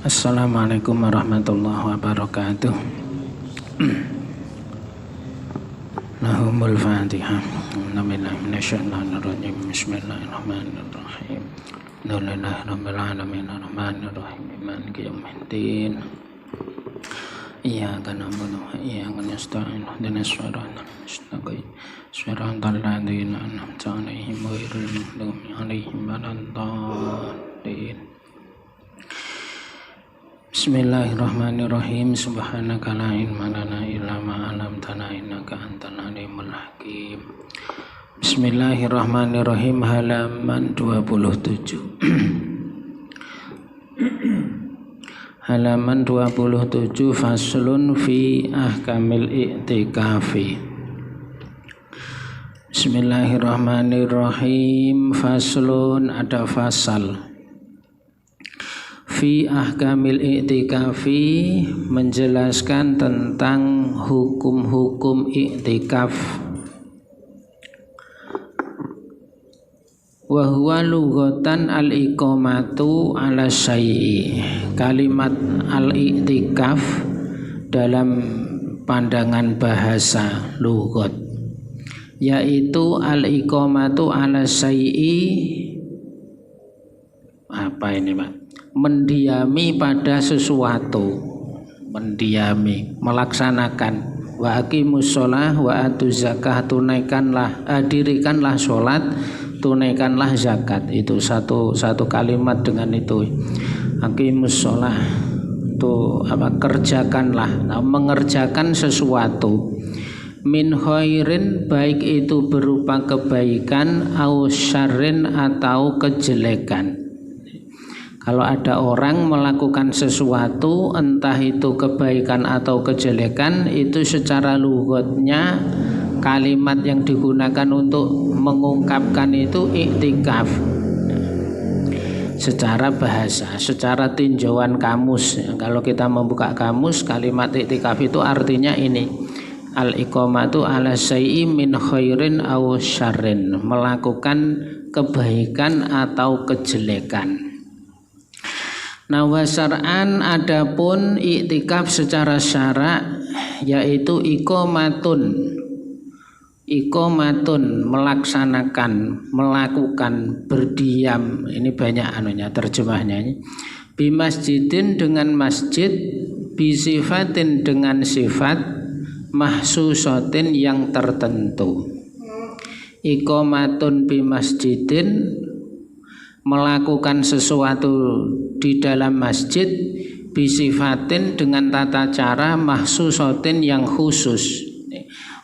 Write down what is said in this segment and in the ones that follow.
Assalamualaikum warahmatullahi wabarakatuh. Lahumul Fatihah. Bismillahirrahmanirrahim. Alhamdulillahi rabbil alamin arrahmanirrahim maliki yaumiddin. Iyyaka na'budu wa iyyaka nasta'in ihdinas siratal mustaqim siratal ladzina an'amta 'alaihim ghairil maghdubi 'alaihim waladdallin. Bismillahirrahmanirrahim. Subhanaka la ilma lana illa ma 'allamtana innaka antal alimul hakim. Bismillahirrahmanirrahim. Halaman 27. Halaman 27. Faslun fi ahkamil i'tikafi. Bismillahirrahmanirrahim. Faslun, ada fasal. Fi ahkamil i'tikafi, menjelaskan tentang hukum-hukum i'tikaf. Wa huwa lughatan al-iqamatu ala syai'i. Kalimat al-i'tikaf dalam pandangan bahasa lughat yaitu al-iqamatu ala syai'i. Apa ini, Pak? Mendiami pada sesuatu, mendiami, melaksanakan. Wa aqimus shalah wa atuz zakah, tunaikanlah, dirikanlah sholat, tunaikanlah zakat. Itu satu kalimat dengan itu. Aqimus shalah itu apa? Kerjakanlah, mengerjakan sesuatu. Min khairin, baik itu berupa kebaikan, au syarrin, atau kejelekan. Kalau ada orang melakukan sesuatu, entah itu kebaikan atau kejelekan, itu secara lughatnya kalimat yang digunakan untuk mengungkapkan itu i'tikaf. Secara bahasa, secara tinjauan kamus, kalau kita membuka kamus, kalimat i'tikaf itu artinya ini: al-iqamatu ala syai'i min khairin aw syarrin, melakukan kebaikan atau kejelekan. Nah, wasar'an, adapun i'tikaf secara syara' yaitu iqamatun, melaksanakan, melakukan, berdiam. Ini banyak terjemahnya ini. Bi masjidin, dengan masjid, bi sifatin, dengan sifat, mahsusatin, yang tertentu. Iqamatun bi masjidin, melakukan sesuatu di dalam masjid, bisifatin, dengan tata cara, mahsusatin, yang khusus.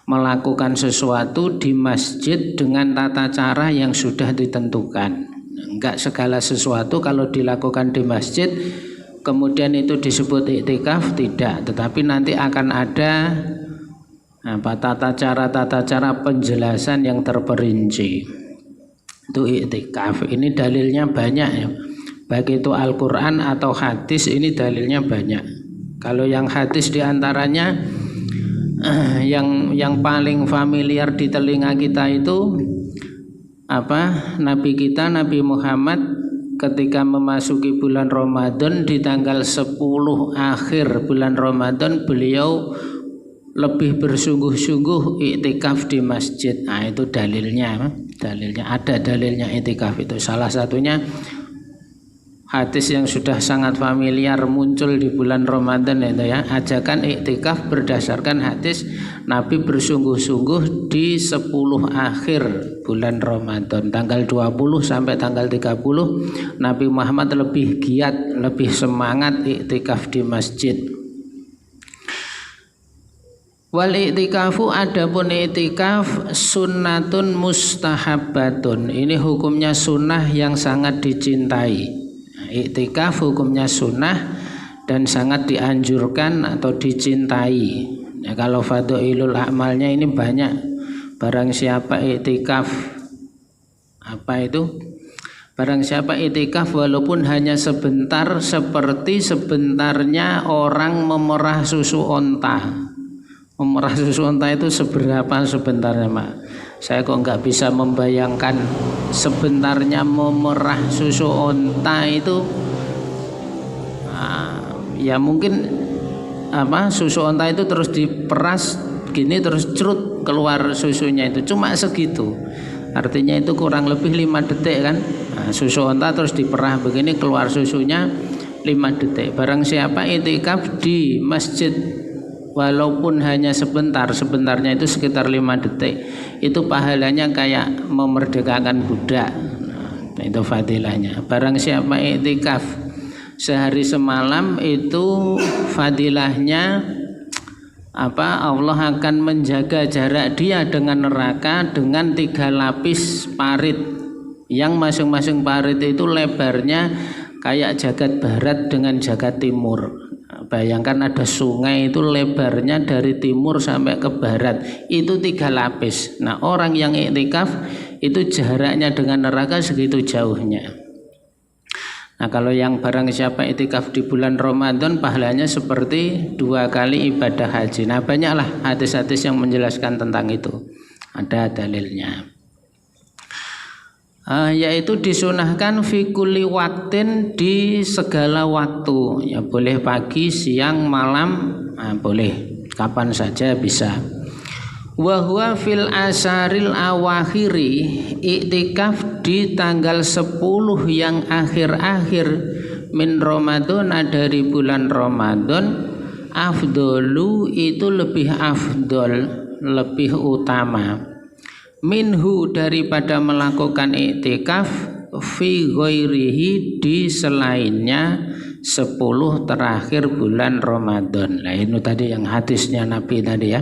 Melakukan sesuatu di masjid dengan tata cara yang sudah ditentukan. Enggak segala sesuatu kalau dilakukan di masjid kemudian itu disebut i'tikaf, tidak. Tetapi nanti akan ada tata cara penjelasan yang terperinci. Itu i'tikaf. Ini dalilnya banyak ya. Baik itu Al-Quran atau hadis, ini dalilnya banyak. Kalau yang hadis diantaranya yang paling familiar di telinga kita itu Nabi kita, Nabi Muhammad, ketika memasuki bulan Ramadan di tanggal 10 akhir bulan Ramadan, beliau lebih bersungguh-sungguh i'tikaf di masjid. Nah, itu dalilnya ada dalilnya i'tikaf itu. Salah satunya hadis yang sudah sangat familiar muncul di bulan Ramadan itu ya, ajakan i'tikaf berdasarkan hadis Nabi bersungguh-sungguh di 10 akhir bulan Ramadan, tanggal 20 sampai tanggal 30 Nabi Muhammad lebih giat, lebih semangat i'tikaf di masjid. Wal i'tikafu, adapun i'tikaf sunnatun mustahabbatun, ini hukumnya sunnah yang sangat dicintai. I'tikaf hukumnya sunnah dan sangat dianjurkan atau dicintai. Ya, kalau fadhailul a'malnya ini banyak. Barang siapa i'tikaf, barang siapa i'tikaf walaupun hanya sebentar, seperti sebentarnya orang memerah susu onta. Memerah susu onta itu seberapa sebentarnya, Mak? Saya kok nggak bisa membayangkan sebentarnya memerah susu onta itu. Ya mungkin susu onta itu terus diperas gini terus cerut keluar susunya itu cuma segitu. Artinya itu kurang lebih 5 detik kan. Nah, susu onta terus diperah begini keluar susunya 5 detik. Barang siapa i'tikaf di masjid walaupun hanya sebentarnya itu sekitar 5 detik, itu pahalanya kayak memerdekakan budak. Nah, itu fadilahnya. Barang siapa i'tikaf sehari semalam itu fadilahnya Allah akan menjaga jarak dia dengan neraka dengan 3 lapis parit, yang masing-masing parit itu lebarnya kayak jagat barat dengan jagat timur. Bayangkan ada sungai itu lebarnya dari timur sampai ke barat, itu 3 lapis. Nah, orang yang i'tikaf itu jaraknya dengan neraka segitu jauhnya. Nah, kalau yang barang siapa i'tikaf di bulan Ramadan pahalanya seperti 2 kali ibadah haji. Nah, banyaklah hadis-hadis yang menjelaskan tentang itu. Ada dalilnya. Yaitu disunahkan fi kulli waktin, di segala waktu. Ya boleh pagi, siang, malam, boleh kapan saja bisa. Wa huwa fil asharil awakhiri, i'tikaf di tanggal 10 yang akhir-akhir min Ramadan, dari bulan Ramadan, afdolu itu lebih afdol, lebih utama, minhu daripada melakukan i'tikaf fi ghairihi di selainnya 10 terakhir bulan Ramadan. Nah, ini tadi yang hadisnya Nabi tadi ya.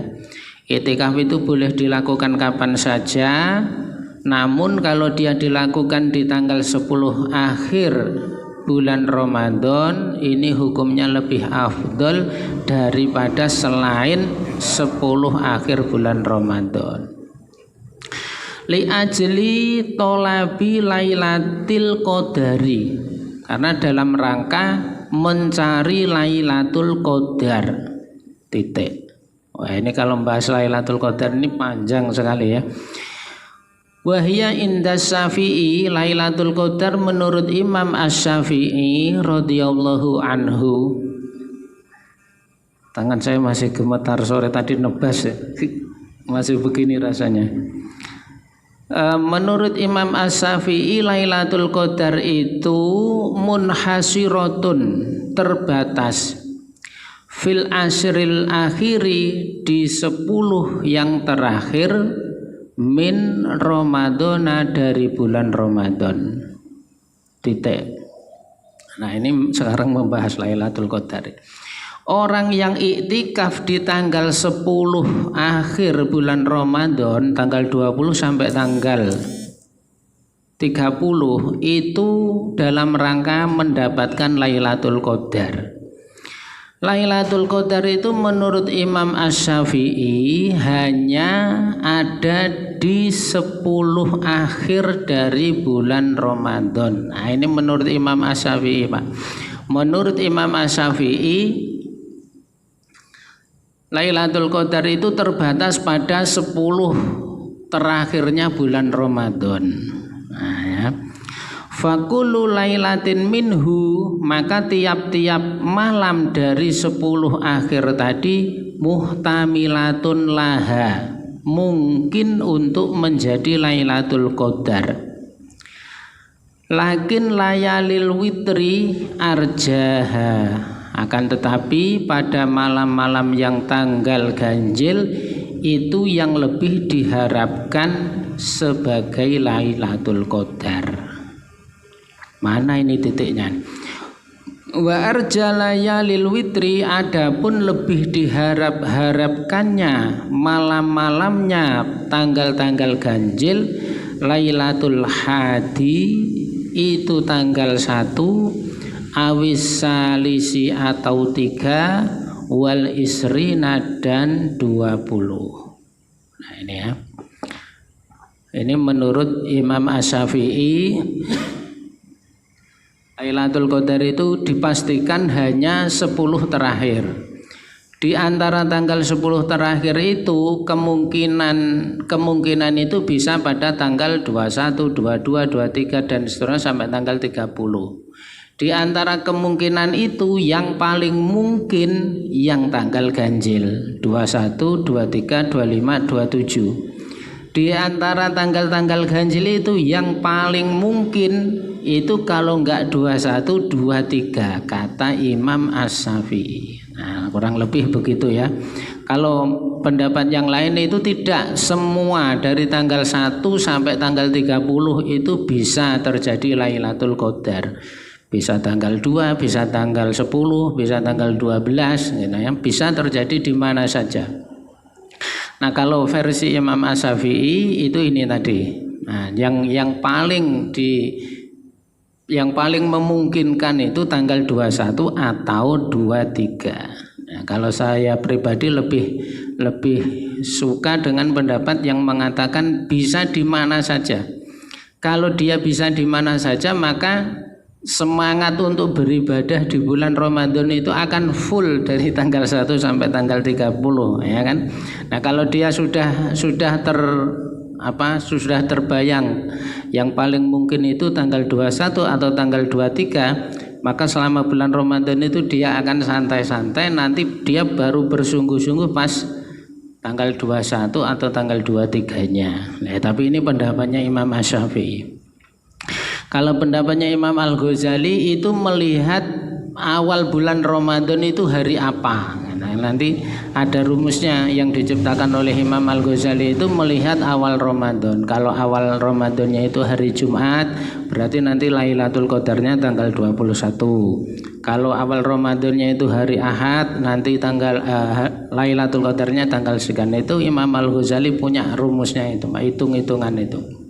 I'tikaf itu boleh dilakukan kapan saja, namun kalau dia dilakukan di tanggal 10 akhir bulan Ramadan, ini hukumnya lebih afdol daripada selain 10 akhir bulan Ramadan. Li ajli tolabi lailatul qadari, karena dalam rangka mencari Lailatul Qadar. Titik. Wah, ini kalau membahas Lailatul Qadar ini panjang sekali ya. Wahya inda Syafi'i, Lailatul Qadar menurut Imam Asy-Syafi'i radhiyallahu anhu. Tangan saya masih gemetar, sore tadi nebas ya. Masih begini rasanya. Menurut Imam Asy-Syafi'i, Lailatul Qadar itu munhasiratun, terbatas, fil asril akhiri, di 10 yang terakhir, min Ramadana, dari bulan Ramadan. Titik. Nah, ini sekarang membahas Lailatul Qadar. Orang yang i'tikaf di tanggal 10 akhir bulan Ramadan, tanggal 20 sampai tanggal 30, itu dalam rangka mendapatkan Lailatul Qadar. Lailatul Qadar itu menurut Imam Asy-Syafi'i hanya ada di 10 akhir dari bulan Ramadan. Nah, ini menurut Imam Asy-Syafi'i, Pak. Menurut Imam Asy-Syafi'i, Lailatul Qadar itu terbatas pada 10 terakhirnya bulan Ramadan. Nah, ya. Fakullu lailatin minhu, maka tiap-tiap malam dari 10 akhir tadi, muhtamilatun laha, mungkin untuk menjadi Lailatul Qadar. Lakin layalil witri arjaha, akan tetapi pada malam-malam yang tanggal ganjil itu yang lebih diharapkan sebagai Lailatul Qadar. Mana ini titiknya? Wa arjalayalil witri, adapun lebih diharap-harapkannya malam-malamnya tanggal-tanggal ganjil, Lailatul Hadi, itu tanggal 1, awis salisi atau 3, wal isrina, dan 20. Nah, ini ya. Ini menurut Imam Asy-Syafi'i, Lailatul Qadar itu dipastikan hanya 10 terakhir. Di antara tanggal 10 terakhir itu kemungkinan itu bisa pada tanggal 21, 22, 23 dan seterusnya sampai tanggal 30. Di antara kemungkinan itu yang paling mungkin yang tanggal ganjil 21, 23, 25, 27. Di antara tanggal-tanggal ganjil itu yang paling mungkin itu kalau enggak 21, 23 kata Imam Asy-Syafi'i. Nah, kurang lebih begitu ya. Kalau pendapat yang lain itu tidak semua dari tanggal 1 sampai tanggal 30 itu bisa terjadi Lailatul Qadar. Bisa tanggal 2, bisa tanggal 10, bisa tanggal 12 gitu ya. Bisa terjadi di mana saja. Nah, kalau versi Imam Asy-Syafi'i itu ini tadi. Nah, yang paling memungkinkan itu tanggal 21 atau 23. Nah, kalau saya pribadi lebih suka dengan pendapat yang mengatakan bisa di mana saja. Kalau dia bisa di mana saja, maka semangat untuk beribadah di bulan Ramadan itu akan full dari tanggal 1 sampai tanggal 30 ya kan. Nah, kalau dia sudah terbayang yang paling mungkin itu tanggal 21 atau tanggal 23, maka selama bulan Ramadan itu dia akan santai-santai, nanti dia baru bersungguh-sungguh pas tanggal 21 atau tanggal 23-nya. Nah, tapi ini pendapatnya Imam Asy-Syafi'i. Kalau pendapatnya Imam Al-Ghazali itu melihat awal bulan Ramadan itu hari apa. Nah, nanti ada rumusnya yang diciptakan oleh Imam Al-Ghazali itu melihat awal Ramadan. Kalau awal Ramadannya itu hari Jumat, berarti nanti Lailatul Qadarnya tanggal 21. Kalau awal Ramadannya itu hari Ahad, nanti tanggal Lailatul Qadarnya tanggal sekian. Itu Imam Al-Ghazali punya rumusnya itu, hitung-hitungan itu.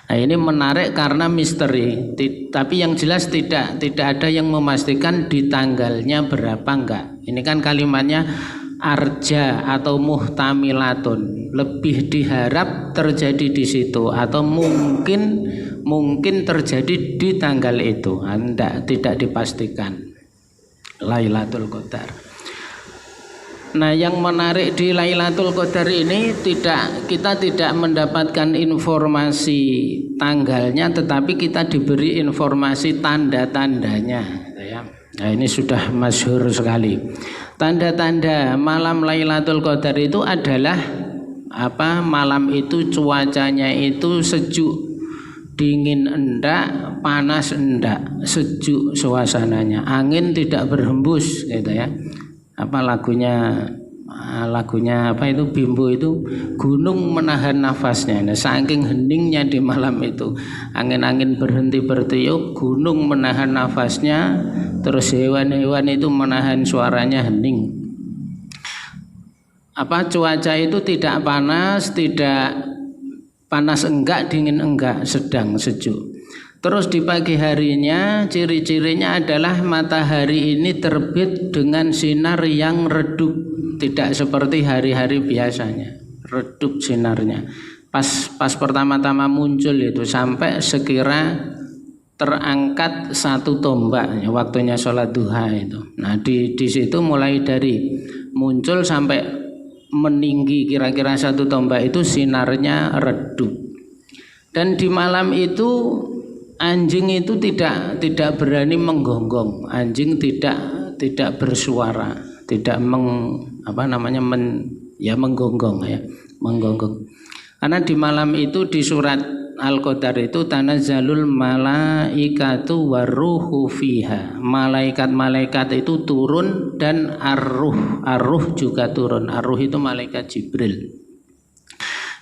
Nah, ini menarik karena misteri, tapi yang jelas tidak ada yang memastikan di tanggalnya berapa enggak. Ini kan kalimatnya arja atau muhtamilatun, lebih diharap terjadi di situ atau mungkin terjadi di tanggal itu. Tidak dipastikan Lailatul Qadar. Nah, yang menarik di Lailatul Qadar ini kita tidak mendapatkan informasi tanggalnya, tetapi kita diberi informasi tanda-tandanya. Nah, ini sudah masyhur sekali. Tanda-tanda malam Lailatul Qadar itu adalah apa? Malam itu cuacanya itu sejuk, dingin enggak, panas enggak, sejuk suasananya, angin tidak berhembus, gitu ya. Apa lagunya apa itu Bimbo itu, gunung menahan nafasnya. Nah, saking heningnya di malam itu, angin-angin berhenti bertiup, gunung menahan nafasnya, terus hewan-hewan itu menahan suaranya hening. Apa cuaca itu tidak panas enggak, dingin enggak, sedang sejuk. Terus di pagi harinya ciri-cirinya adalah matahari ini terbit dengan sinar yang redup, tidak seperti hari-hari biasanya, redup sinarnya. Pas pertama-tama muncul itu sampai sekira terangkat 1 tombak, waktunya sholat duha itu. Nah, di situ mulai dari muncul sampai meninggi kira-kira 1 tombak itu sinarnya redup. Dan di malam itu anjing itu tidak berani menggonggong, anjing tidak bersuara, tidak menggonggong ya, menggonggong. Karena di malam itu di surat Al-Qadar itu tanazzalul malaikatu waruhu fiha. Malaikat-malaikat itu turun dan ar-ruh juga turun. Ar-ruh itu malaikat Jibril.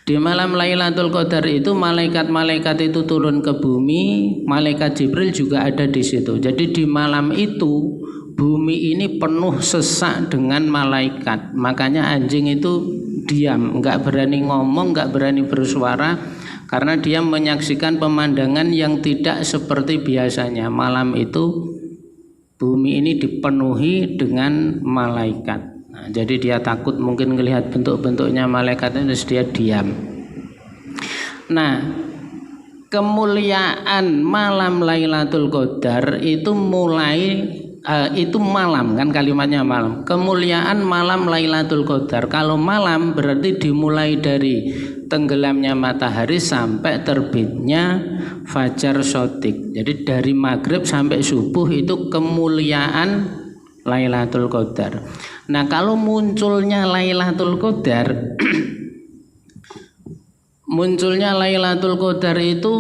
Di malam Lailatul Qadar itu malaikat-malaikat itu turun ke bumi, malaikat Jibril juga ada di situ. Jadi di malam itu bumi ini penuh sesak dengan malaikat. Makanya anjing itu diam, enggak berani ngomong, enggak berani bersuara karena dia menyaksikan pemandangan yang tidak seperti biasanya. Malam itu bumi ini dipenuhi dengan malaikat. Nah, jadi dia takut mungkin melihat bentuk-bentuknya malaikat itu, terus dia diam. Nah, kemuliaan malam Lailatul Qadar itu itu malam kan, kalimatnya malam. Kemuliaan malam Lailatul Qadar. Kalau malam berarti dimulai dari tenggelamnya matahari sampai terbitnya fajar shadiq. Jadi dari maghrib sampai subuh itu kemuliaan Lailatul Qadar. Nah, kalau munculnya Lailatul Qadar munculnya Lailatul Qadar itu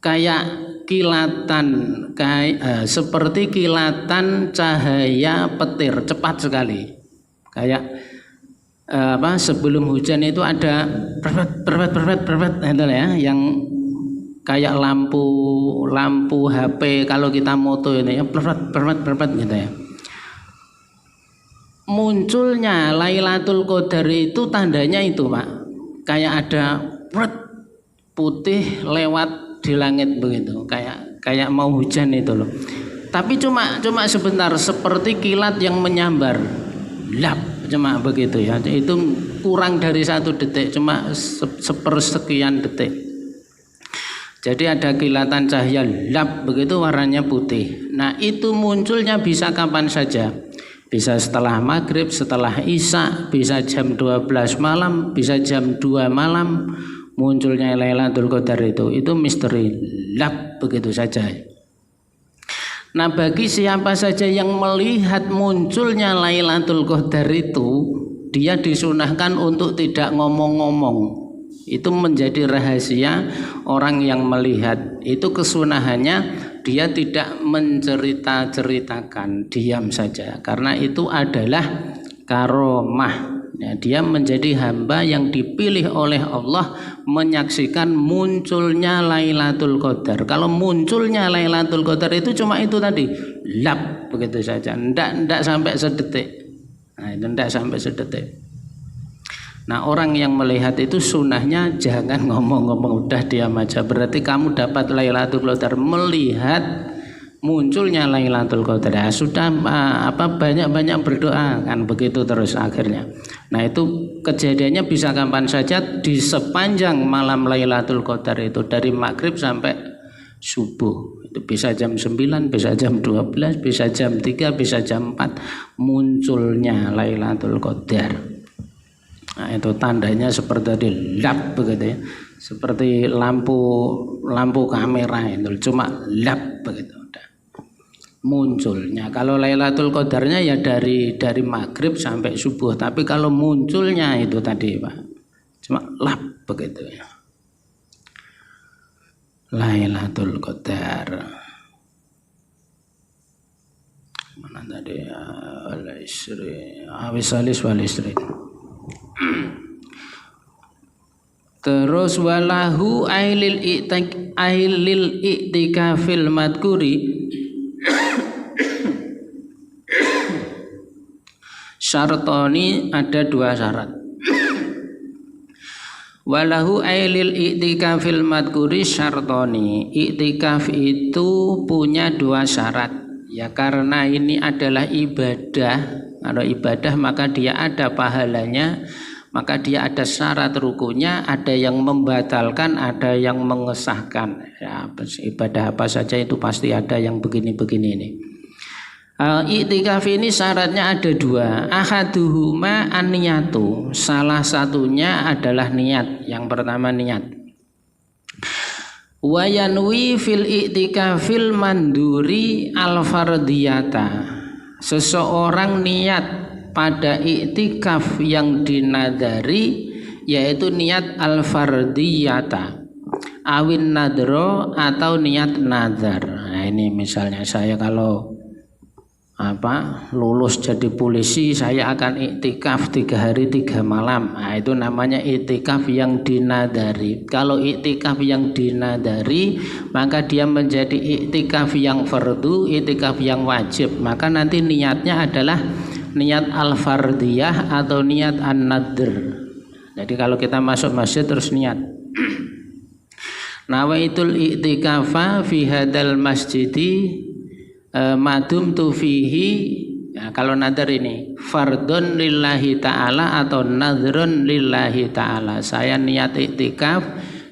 kayak kilatan, seperti kilatan cahaya petir, cepat sekali. Kayak sebelum hujan itu ada perpet itu ya, yang kayak lampu HP kalau kita moto ini ya, perpet gitu ya. Munculnya Lailatul Qadar itu tandanya itu, Pak. Kayak ada putih lewat di langit begitu, kayak mau hujan itu loh. Tapi cuma sebentar, seperti kilat yang menyambar, lap, cuma begitu ya. Itu kurang dari 1 detik, cuma sepersekian detik. Jadi ada kilatan cahaya lap begitu, warnanya putih. Nah, itu munculnya bisa kapan saja. Bisa setelah maghrib, setelah isya, bisa jam 12 malam, bisa jam 2 malam. Munculnya Lailatul Qadar itu misteri, lap begitu saja. Nah, bagi siapa saja yang melihat munculnya Lailatul Qadar itu, dia disunahkan untuk tidak ngomong-ngomong. Itu menjadi rahasia orang yang melihat. Itu kesunahannya dia tidak mencerita-ceritakan, diam saja, karena itu adalah karomah. Ya, dia menjadi hamba yang dipilih oleh Allah menyaksikan munculnya Lailatul Qadar. Kalau munculnya Lailatul Qadar itu cuma itu tadi, lap begitu saja, ndak sampai sedetik. Nah, itu ndak sampai sedetik. Nah, orang yang melihat itu sunahnya jangan ngomong-ngomong, udah diam aja. Berarti kamu dapat Lailatul Qadar, melihat munculnya Lailatul Qadar. Ya, sudah banyak-banyak berdoa kan begitu terus akhirnya. Nah, itu kejadiannya bisa kapan saja di sepanjang malam Lailatul Qadar itu, dari maghrib sampai subuh. Itu bisa jam 9, bisa jam 12, bisa jam 3, bisa jam 4 munculnya Lailatul Qadar. Nah, itu tandanya seperti tadi, lap begitu ya, seperti lampu kamera itu, cuma lap begitu udah munculnya. Kalau Lailatul Qadarnya ya dari maghrib sampai subuh, tapi kalau munculnya itu tadi, Pak, cuma lap begitu ya. Lailatul Qadar mana tadi ya, al-isri awisalis wal isri. Terus walahu ailil i'tikafil madkuri syartoni, ada 2 syarat. Walahu ailil i'tikafil madkuri syartoni, i'tikaf itu punya 2 syarat. Ya, karena ini adalah ibadah. Kalau ibadah maka dia ada pahalanya, maka dia ada syarat rukunnya, ada yang membatalkan, ada yang mengesahkan. Ya, ibadah apa saja itu pasti ada yang begini-begini ini. I'tikaf ini syaratnya ada 2. Ahaduhuma an-niyatu. Salah satunya adalah niat. Yang pertama niat. Wa yanwi fil i'tikafil manduri al-fardiyata. Seseorang niat pada i'tikaf yang dinadari, yaitu niat al-fardiyata, awin nadro, atau niat nazar. Nah, ini misalnya saya kalau lulus jadi polisi, saya akan i'tikaf 3 hari 3 malam. Nah, itu namanya i'tikaf yang dinadari. Kalau i'tikaf yang dinadari, maka dia menjadi i'tikaf yang fardu, i'tikaf yang wajib. Maka nanti niatnya adalah niat al-fardiyah atau niat an-nadr. Jadi kalau kita masuk masjid terus niat. Nawaitul i'tikafa fi hadal masjidi madum tu fihi. Ya, kalau nadar ini fardun lillahi ta'ala atau nadrun lillahi ta'ala. Saya niat iktikaf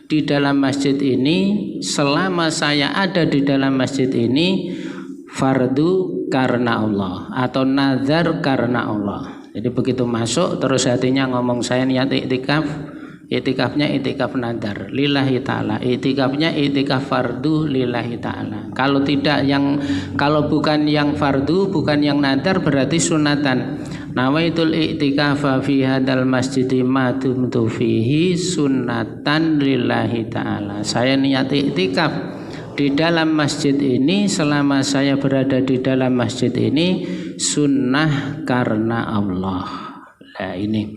di dalam masjid ini, selama saya ada di dalam masjid ini, fardu karena Allah atau nazar karena Allah. Jadi begitu masuk terus hatinya ngomong saya niat iktikaf, iktikafnya iktikaf nadar lillahi ta'ala, iktikafnya iktikaf fardu lillahi ta'ala. Kalau tidak kalau bukan yang fardu, bukan yang nadar, berarti sunatan. Nawaitul i'tikafa fi hadal masjidi ma dumtu fihi sunnatan lillahi ta'ala. Saya niat i'tikaf di dalam masjid ini selama saya berada di dalam masjid ini sunnah karena Allah. Nah ini,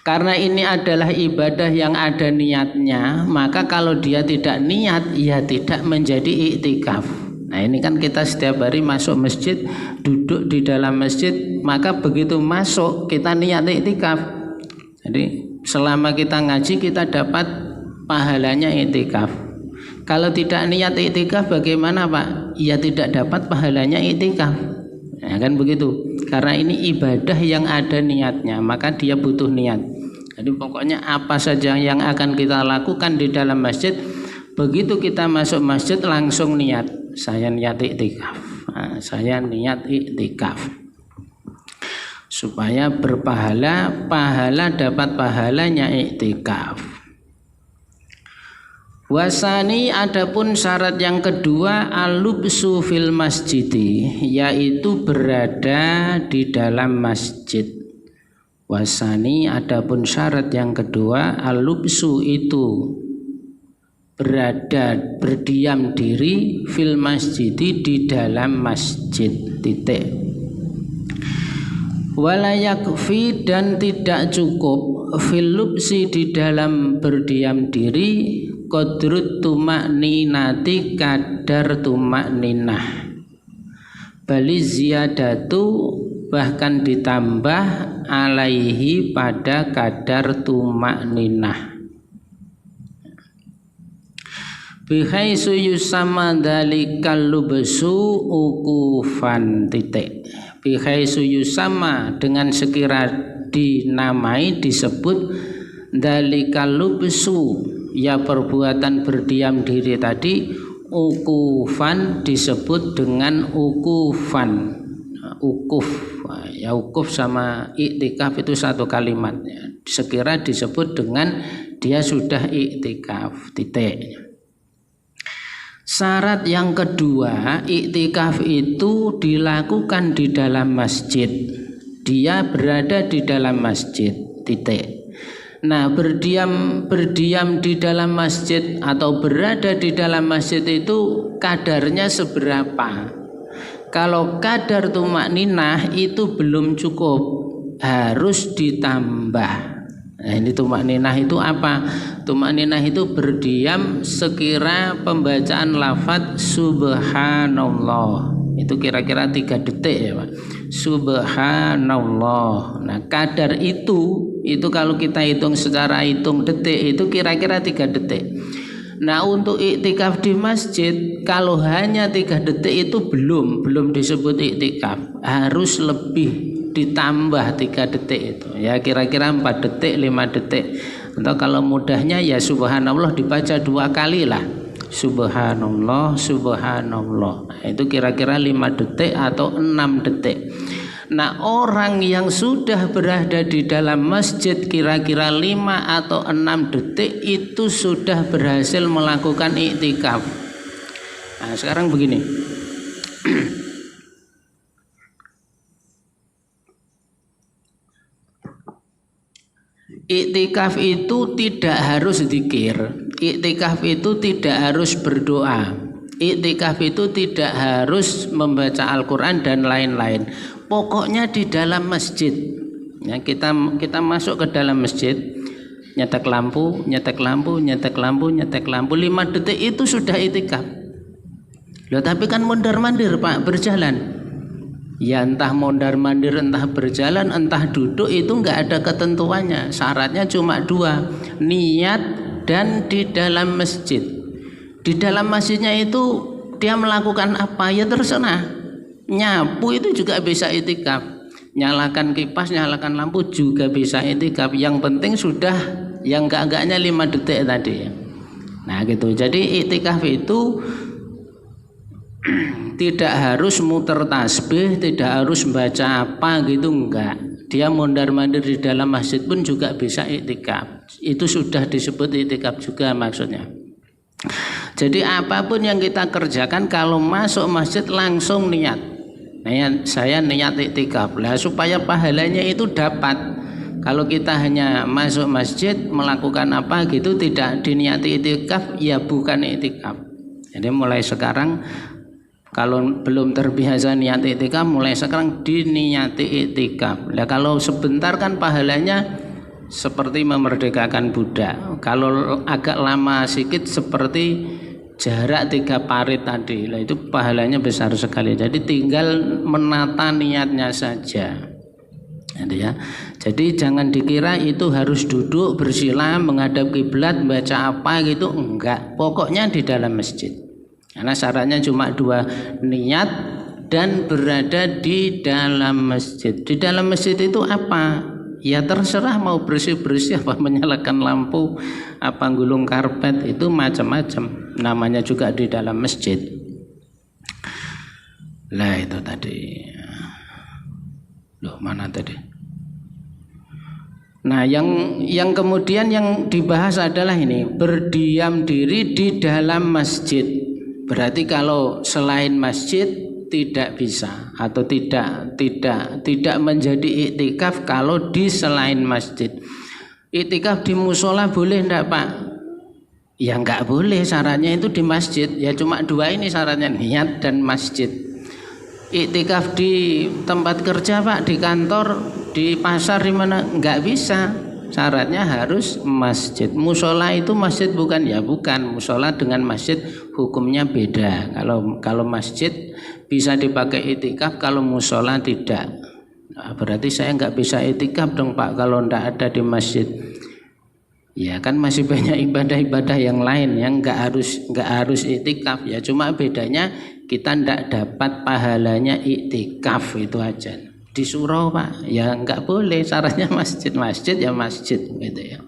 karena ini adalah ibadah yang ada niatnya, maka kalau dia tidak niat, ya tidak menjadi i'tikaf. Nah ini kan kita setiap hari masuk masjid, duduk di dalam masjid, maka begitu masuk kita niat i'tikaf. Jadi selama kita ngaji kita dapat pahalanya i'tikaf. Kalau tidak niat i'tikaf bagaimana Pak? Ya tidak dapat pahalanya i'tikaf. Ya kan begitu. Karena ini ibadah yang ada niatnya, maka dia butuh niat. Jadi pokoknya apa saja yang akan kita lakukan di dalam masjid, begitu kita masuk masjid langsung niat. Saya niat i'tikaf. Nah, saya niat i'tikaf. Supaya berpahala, pahala dapat pahalanya i'tikaf. Wasani, adapun syarat yang kedua al-lubsu fil masjidi, yaitu berada di dalam masjid. Wasani, adapun syarat yang kedua al-lubsu itu berdiam diri fil masjidi di dalam masjid. Titik. Wala yakfi, dan tidak cukup fil lubsi di dalam berdiam diri qadrut tumakninati, kadar tumakninah, bali ziyadatu, bahkan ditambah alaihi pada kadar tumakninah. Bihaitsu yusamma dzalikal lubsu ukufan. Titik. Bihaitsu yusamma, dengan sekira dinamai, disebut dzalikal lubsu, ya perbuatan berdiam diri tadi, ukufan, disebut dengan ukufan. Ukuf, ya ukuf sama iktikaf itu satu kalimat, ya. Sekira disebut dengan dia sudah iktikaf. Titik. Syarat yang kedua, iktikaf itu dilakukan di dalam masjid. Dia berada di dalam masjid. Titik. Nah, berdiam di dalam masjid atau berada di dalam masjid itu kadarnya seberapa? Kalau kadar tumakninah itu belum cukup, harus ditambah. Nah, ini tumakninah itu apa? Tumakninah itu berdiam sekira pembacaan lafadz subhanallah. Itu kira-kira 3 detik ya Pak. Subhanallah. Nah, kadar itu kalau kita hitung secara hitung detik itu kira-kira 3 detik. Nah, untuk iktikaf di masjid kalau hanya 3 detik itu belum disebut iktikaf. Harus lebih, ditambah 3 detik itu. Ya kira-kira 4 detik, 5 detik. Atau kalau mudahnya ya subhanallah dibaca 2 kali lah. Subhanallah, subhanallah. Nah, itu kira-kira 5 detik atau 6 detik. Nah, orang yang sudah berada di dalam masjid kira-kira 5 atau 6 detik itu sudah berhasil melakukan iktikaf. Nah, sekarang begini. Iktikaf itu tidak harus zikir. Iktikaf itu tidak harus berdoa. Iktikaf itu tidak harus membaca Al-Quran dan lain-lain. Pokoknya di dalam masjid. Ya, kita masuk ke dalam masjid, nyetek lampu, 5 detik itu sudah iktikaf. Loh, tapi kan mondar-mandir Pak, berjalan. Ya entah mondar-mandir, entah berjalan, entah duduk, itu enggak ada ketentuannya. Syaratnya cuma 2, niat dan di dalam masjid. Di dalam masjidnya itu dia melakukan apa ya terserah. Nyapu itu juga bisa iktikaf. Nyalakan kipas, nyalakan lampu juga bisa iktikaf. Yang penting sudah yang enggak-enggaknya 5 detik tadi. Nah gitu. Jadi iktikaf itu Tidak harus muter tasbih, tidak harus baca apa gitu, enggak. Dia mondar-mandir di dalam masjid pun juga bisa iktikaf. Itu sudah disebut iktikaf juga maksudnya. Jadi apapun yang kita kerjakan, kalau masuk masjid langsung niat. Saya niat iktikaf. Lah supaya pahalanya itu dapat. Kalau kita hanya masuk masjid melakukan apa gitu tidak diniati iktikaf, ya bukan iktikaf. Jadi mulai sekarang kalau belum terbiasa niat iktikaf, mulai sekarang diniati iktikaf. Nah, kalau sebentar kan pahalanya seperti memerdekakan budak. Kalau agak lama sedikit seperti jarak 3 parit tadi. Nah, itu pahalanya besar sekali. Jadi tinggal menata niatnya saja. Jadi jangan dikira itu harus duduk bersila menghadap kiblat baca apa gitu, enggak. Pokoknya di dalam masjid. Karena syaratnya cuma 2, niat dan berada di dalam masjid. Di dalam masjid itu apa? Ya terserah mau bersih-bersih apa menyalakan lampu, apa gulung karpet, itu macam-macam. Namanya juga di dalam masjid. Lah itu tadi. Loh, mana tadi? Nah, yang kemudian yang dibahas adalah ini, berdiam diri di dalam masjid. Berarti kalau selain masjid tidak bisa atau tidak menjadi iktikaf kalau di selain masjid. Iktikaf di musola boleh enggak, Pak? Ya enggak boleh, syaratnya itu di masjid. Ya cuma 2 ini syaratnya, niat dan masjid. Iktikaf di tempat kerja, Pak, di kantor, di pasar, di mana, enggak bisa. Syaratnya harus masjid. Musola itu masjid bukan? Ya bukan. Musola dengan masjid hukumnya beda. Kalau masjid bisa dipakai iktikaf, kalau musola tidak. Nah, berarti saya nggak bisa iktikaf dong, Pak, kalau nggak ada di masjid. Ya kan masih banyak ibadah-ibadah yang lain yang nggak harus iktikaf. Ya cuma bedanya kita nggak dapat pahalanya iktikaf, itu aja. Di surau, Pak, ya nggak boleh, syaratnya masjid ya masjid gitu ya.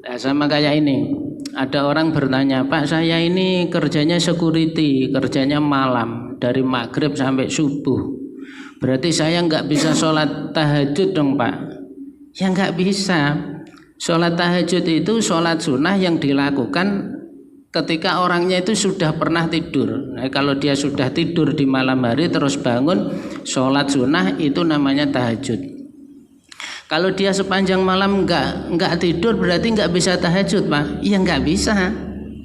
Nah, sama kayak ini, ada orang bertanya, Pak, saya ini kerjanya security, kerjanya malam dari maghrib sampai subuh, berarti saya nggak bisa sholat tahajud dong, Pak? Ya nggak bisa. Sholat tahajud itu sholat sunnah yang dilakukan ketika orangnya itu sudah pernah tidur. Nah, kalau dia sudah tidur di malam hari terus bangun, sholat sunnah itu namanya tahajud. Kalau dia sepanjang malam enggak tidur, berarti enggak bisa tahajud, Pak? Iya enggak bisa.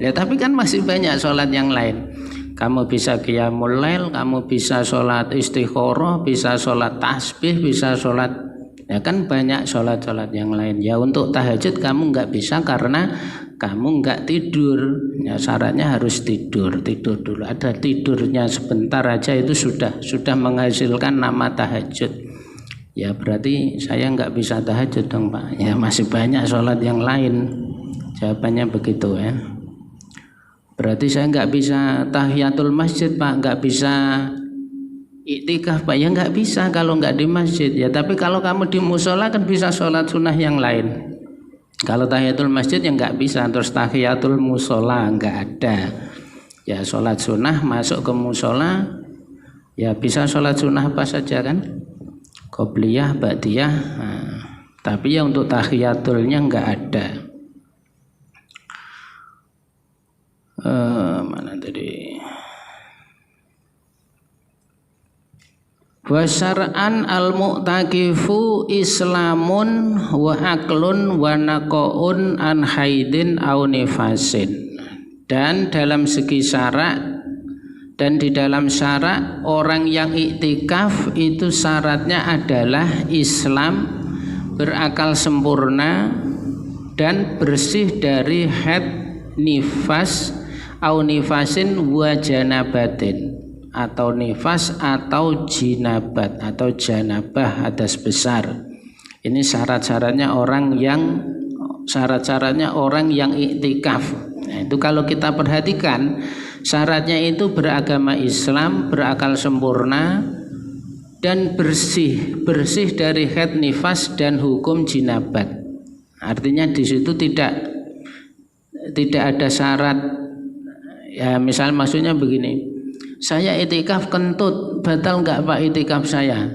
Ya tapi kan masih banyak sholat yang lain. Kamu bisa qiyamul lail, kamu bisa sholat istikharah, bisa sholat tasbih, bisa sholat, ya kan banyak sholat-sholat yang lain. Ya untuk tahajud kamu enggak bisa karena kamu enggak tidur. Ya syaratnya harus tidur dulu. Ada tidurnya sebentar aja itu sudah menghasilkan nama tahajud. Ya berarti saya enggak bisa tahajud dong, Pak. Ya masih banyak sholat yang lain. Jawabannya begitu ya. Berarti saya enggak bisa tahiyatul masjid, Pak, enggak bisa iktikaf, Pak. Ya enggak bisa kalau enggak di masjid. Ya tapi kalau kamu di musola kan bisa sholat sunnah yang lain. Kalau tahiyatul masjid ya nggak bisa, terus tahiyatul musola nggak ada. Ya sholat sunnah masuk ke musola, ya bisa sholat sunnah apa saja kan, qobliyah, ba'diyah. Nah, tapi ya untuk tahiyatulnya nggak ada. Mana tadi? Wa syar'an al-mu'takifu islamun wa aklun wa naqaun an haidin au nifasin. Dan dalam segi syarak dan di dalam syarak, orang yang iktikaf itu syaratnya adalah Islam, berakal sempurna dan bersih dari haid, nifas au nifasin wa janabatin, atau nifas atau jinabat atau janabah hadas besar. Ini syarat-syaratnya orang yang iktikaf. Nah, itu kalau kita perhatikan syaratnya itu beragama Islam, berakal sempurna dan bersih dari haid, nifas dan hukum jinabat. Artinya di situ tidak ada syarat. Ya misal maksudnya begini. Saya itikaf kentut, batal nggak Pak itikaf saya?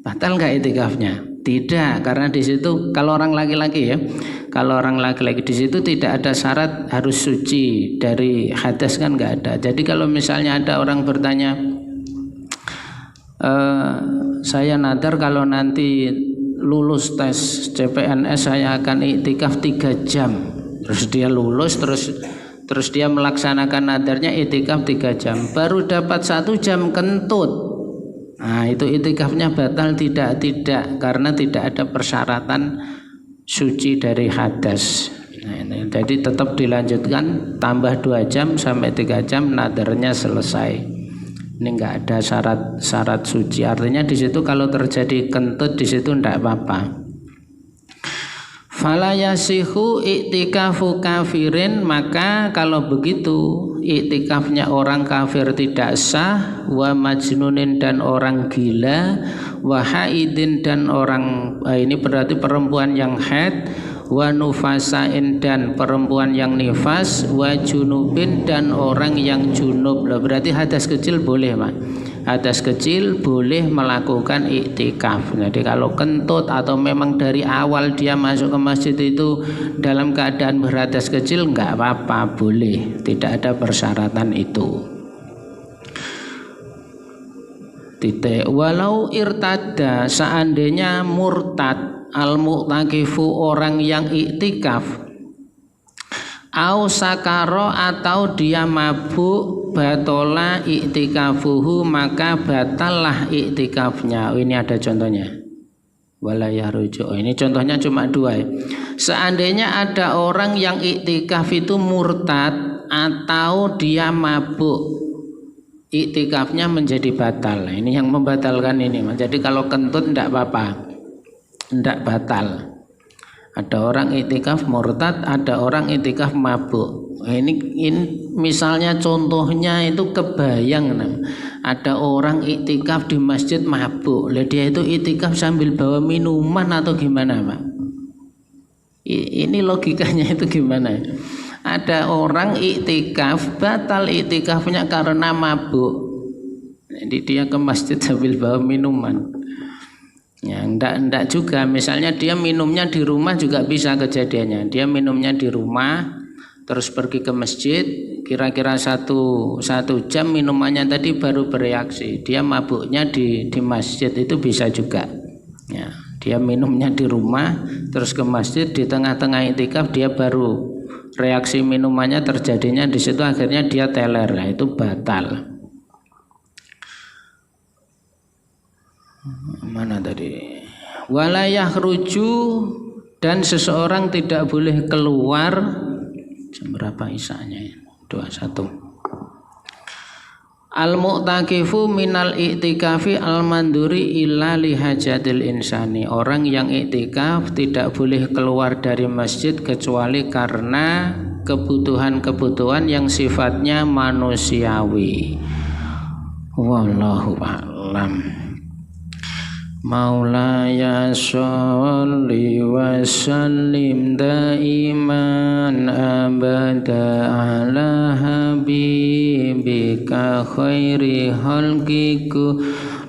Batal nggak itikafnya? Tidak, karena di situ kalau orang laki-laki ya, kalau orang laki-laki di situ tidak ada syarat harus suci dari hadas, kan nggak ada. Jadi kalau misalnya ada orang bertanya, saya nadar kalau nanti lulus tes CPNS saya akan iktikaf 3 jam. Terus dia lulus, terus dia melaksanakan nadarnya iktikaf 3 jam, baru dapat 1 jam kentut. Nah, itu iktikafnya batal? Tidak, karena tidak ada persyaratan suci dari hadas. Nah, jadi tetap dilanjutkan, tambah 2 jam sampai 3 jam nadarnya selesai. Ini enggak ada syarat suci. Artinya di situ kalau terjadi kentut di situ enggak apa-apa. Fala yasihu iktikafu kafirin, maka kalau begitu iktikafnya orang kafir tidak sah, wa majnunin dan orang gila, wa haidin dan orang ini berarti perempuan yang haid, wa nufasain dan perempuan yang nifas, wa junubin dan orang yang junub. Berarti hadas kecil boleh, Pak. Hadas kecil boleh melakukan iktikaf. Jadi kalau kentut atau memang dari awal dia masuk ke masjid itu dalam keadaan berhadas kecil, enggak apa-apa, boleh. Tidak ada persyaratan itu. Titik. Walau irtada, seandainya murtad, al-mu'takifu orang yang iktikaf, au sakaro atau dia mabuk, batola iktikafuhu maka batallah iktikafnya. Ini ada contohnya. Wala yahruju. Ini contohnya cuma 2 ya. Seandainya ada orang yang iktikaf itu murtad atau dia mabuk, iktikafnya menjadi batal. Ini yang membatalkan ini. Jadi kalau kentut enggak apa-apa, enggak batal. Ada orang iktikaf murtad, ada orang iktikaf mabuk. Ini misalnya contohnya itu kebayang, ada orang iktikaf di masjid mabuk. Dia itu iktikaf sambil bawa minuman atau gimana, Pak? Ini logikanya itu gimana? Ada orang iktikaf, batal iktikafnya karena mabuk. Jadi dia ke masjid sambil bawa minuman. Ya, enggak juga. Misalnya dia minumnya di rumah juga bisa kejadiannya. Dia minumnya di rumah, terus pergi ke masjid, kira-kira satu jam minumannya tadi baru bereaksi. Dia mabuknya di masjid, itu bisa juga. Ya, dia minumnya di rumah, terus ke masjid, di tengah-tengah iktikaf dia baru reaksi minumannya terjadinya di situ, akhirnya dia teler. Nah, itu batal. Mana tadi? Walayah ruju, dan seseorang tidak boleh keluar. Jam berapa isanya? 21. Al-mu'takifu minal i'tikafi al-manduri illa lihajatil insani. Orang yang i'tikaf tidak boleh keluar dari masjid kecuali karena kebutuhan-kebutuhan yang sifatnya manusiawi. Wallahu a'lam. Maulaya sholli wa sallim daiman abada ala habibika khairi khalqiku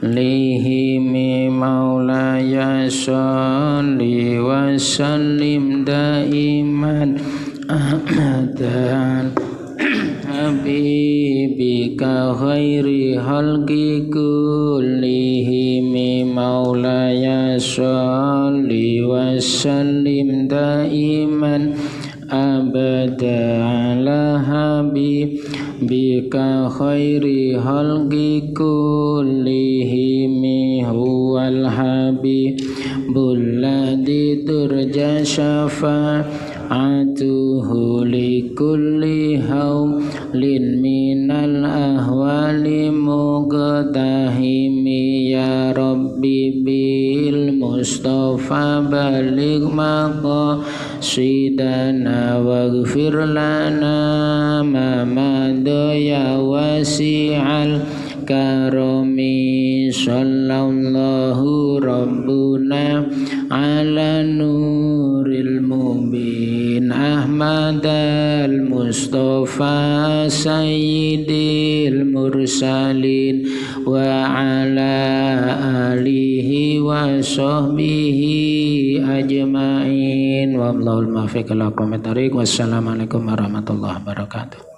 lihimi. Maulaya sholli wa sallim daiman abada habibika khairi khalqi kullihim. Maulaya sholli wa sallim daiman abada ala habibika khairi khalqi kullihim. Huwal habibul ladzi turja syafa'atuhu likulli haulin minal ahwali muqtahimi. Ya Rabbi bil Mustafa baligh maqasidana waghfir lana ma madaya wasi'al karami. Sallallahu rabbuna ala nuril mubin Ahmad al-Mustafa Mustafa sayyidil mursalin wa ala alihi wa sahbihi ajma'in. Wallahul muwaffiq ila aqwamit thoriq. Wassalamualaikum warahmatullahi wabarakatuh.